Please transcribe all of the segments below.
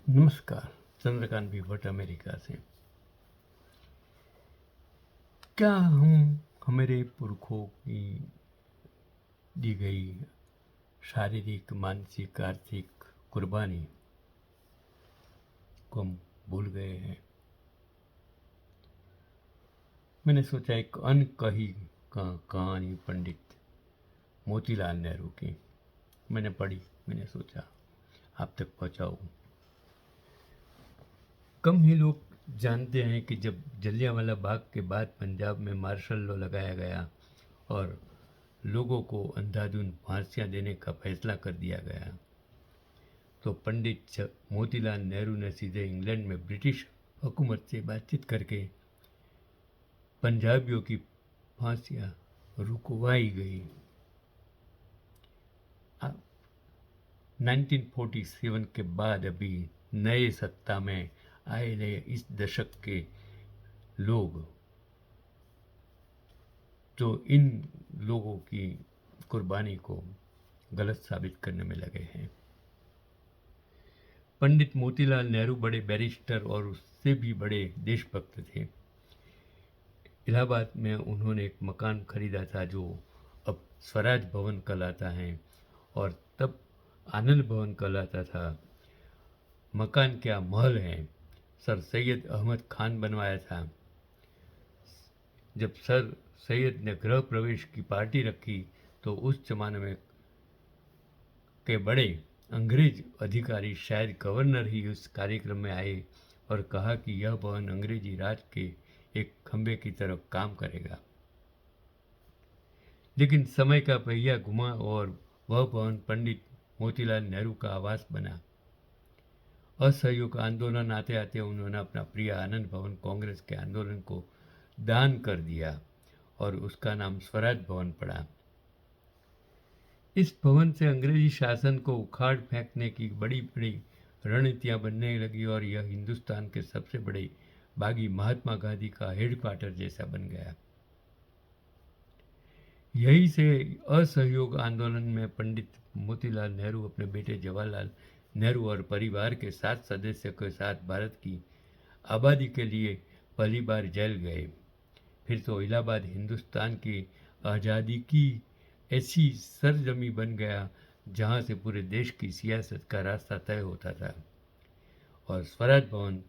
नमस्कार। चंद्रकांत भी भट्ट अमेरिका से। क्या हम हमारे पुरखों की दी गई शारीरिक, मानसिक, आर्थिक कुर्बानी को हम भूल गए हैं? मैंने सोचा एक अनकही कहानी पंडित मोतीलाल नेहरू की मैंने पढ़ी। मैंने सोचा आप तक पहुंचाऊं। कम ही लोग जानते हैं कि जब जलियांवाला बाग के बाद पंजाब में मार्शल लॉ लगाया गया और लोगों को अंधाधुंध फांसियां देने का फैसला कर दिया गया, तो पंडित मोतीलाल नेहरू ने सीधे इंग्लैंड में ब्रिटिश हुकूमत से बातचीत करके पंजाबियों की फांसियां रुकवाई गई। 1947 के बाद अभी नए सत्ता में आए नए इस दशक के लोग तो इन लोगों की कुर्बानी को गलत साबित करने में लगे हैं। पंडित मोतीलाल नेहरू बड़े बैरिस्टर और उससे भी बड़े देशभक्त थे। इलाहाबाद में उन्होंने एक मकान खरीदा था जो अब स्वराज भवन कहलाता है और तब आनंद भवन कहलाता था। मकान क्या महल है। सर सैयद अहमद खान बनवाया था। जब सर सैयद ने गृह प्रवेश की पार्टी रखी तो उस जमाने में के बड़े अंग्रेज अधिकारी, शायद गवर्नर ही उस कार्यक्रम में आए और कहा कि यह भवन अंग्रेजी राज के एक खंभे की तरफ काम करेगा। लेकिन समय का पहिया घुमा और वह भवन पंडित मोतीलाल नेहरू का आवास बना। असहयोग आंदोलन आते आते उन्होंने अपना प्रिय आनंद भवन कांग्रेस के आंदोलन को दान कर दिया और उसका नाम स्वराज भवन पड़ा। इस भवन से अंग्रेजी शासन को उखाड़ फेंकने की बड़ी बड़ी रणनीतियां बनने लगी और यह हिंदुस्तान के सबसे बड़े बागी महात्मा गांधी का हेडक्वार्टर जैसा बन गया। यही से असहयोग आंदोलन में पंडित मोतीलाल नेहरू अपने बेटे जवाहरलाल नेहरू और परिवार के 7 सदस्यों के साथ भारत की आबादी के लिए पहली बार जेल गए। फिर तो इलाहाबाद हिंदुस्तान की आज़ादी की ऐसी सरजमी बन गया जहां से पूरे देश की सियासत का रास्ता तय होता था। और स्वराज भवन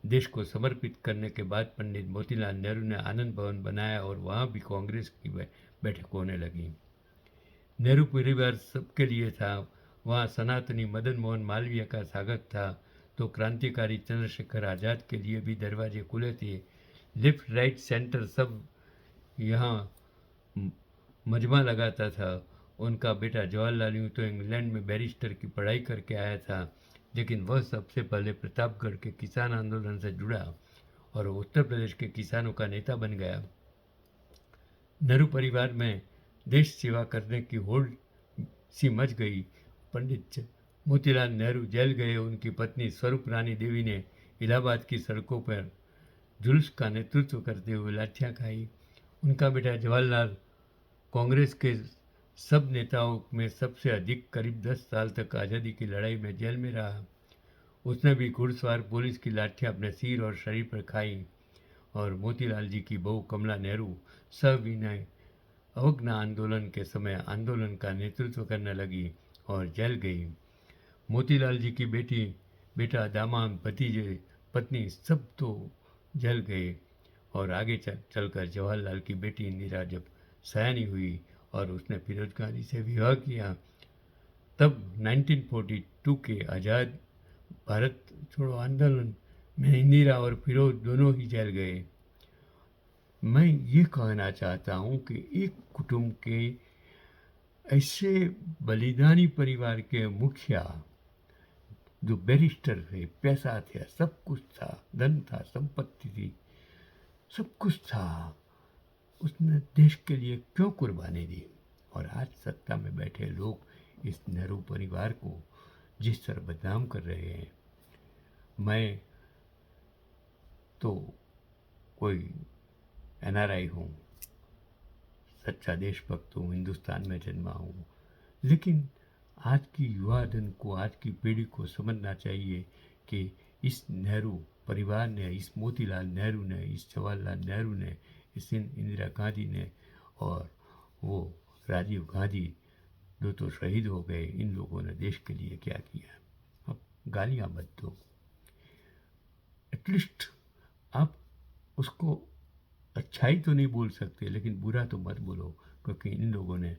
देश को समर्पित करने के बाद पंडित मोतीलाल नेहरू ने आनंद भवन बनाया और वहां भी कांग्रेस की बैठक होने लगी। नेहरू परिवार सबके लिए था। वहाँ सनातनी मदन मोहन मालवीय का स्वागत था तो क्रांतिकारी चंद्रशेखर आज़ाद के लिए भी दरवाजे खुले थे। लेफ्ट राइट सेंटर सब यहाँ मजमा लगाता था। उनका बेटा जवाहरलाल नेहरू तो इंग्लैंड में बैरिस्टर की पढ़ाई करके आया था, लेकिन वह सबसे पहले प्रतापगढ़ के किसान आंदोलन से जुड़ा और उत्तर प्रदेश के किसानों का नेता बन गया। नेहरू परिवार में देश सेवा करने की होड़ सी मच गई। पंडित मोतीलाल नेहरू जेल गए। उनकी पत्नी स्वरूप रानी देवी ने इलाहाबाद की सड़कों पर जुलूस का नेतृत्व करते हुए लाठियां खाई। उनका बेटा जवाहरलाल कांग्रेस के सब नेताओं में सबसे अधिक करीब 10 साल तक आज़ादी की लड़ाई में जेल में रहा। उसने भी घुड़सवार पुलिस की लाठियां अपने सिर और शरीर पर खाई। और मोतीलाल जी की बहू कमला नेहरू सविनय अवज्ञा आंदोलन के समय आंदोलन का नेतृत्व करने लगी और जेल गई। मोतीलाल जी की बेटा, दामाद, भतीजे, पत्नी सब तो जल गए। और आगे चलकर जवाहरलाल की बेटी इंदिरा जब सयानी हुई और उसने फिरोज गांधी से विवाह किया, तब 1942 के आज़ाद भारत छोड़ो आंदोलन में इंदिरा और फिरोज दोनों ही जेल गए। मैं ये कहना चाहता हूँ कि एक कुटुंब के ऐसे बलिदानी परिवार के मुखिया जो बैरिस्टर थे, पैसा थे, सब कुछ था, धन था, संपत्ति थी, सब कुछ था, उसने देश के लिए क्यों कुर्बानी दी? और आज सत्ता में बैठे लोग इस नेहरू परिवार को जिस तरह बदनाम कर रहे हैं, मैं तो कोई एनआरआई हूँ, सच्चा देशभक्त हूँ, हिंदुस्तान में जन्मा हूँ, लेकिन आज की युवा धन को, आज की पीढ़ी को समझना चाहिए कि इस नेहरू परिवार ने, इस मोतीलाल नेहरू ने, इस जवाहरलाल नेहरू ने, इस इंदिरा गांधी ने और वो राजीव गांधी, दो तो शहीद हो गए, इन लोगों ने देश के लिए क्या किया। अब गालियाँ मत दो, एटलीस्ट आप उसको अच्छाई तो नहीं बोल सकते, लेकिन बुरा तो मत बोलो, क्योंकि इन लोगों ने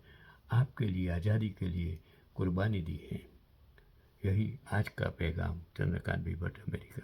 आपके लिए, आज़ादी के लिए कुर्बानी दी है। यही आज का पैगाम। चंद्रकांत भी भट्ट, अमेरिका।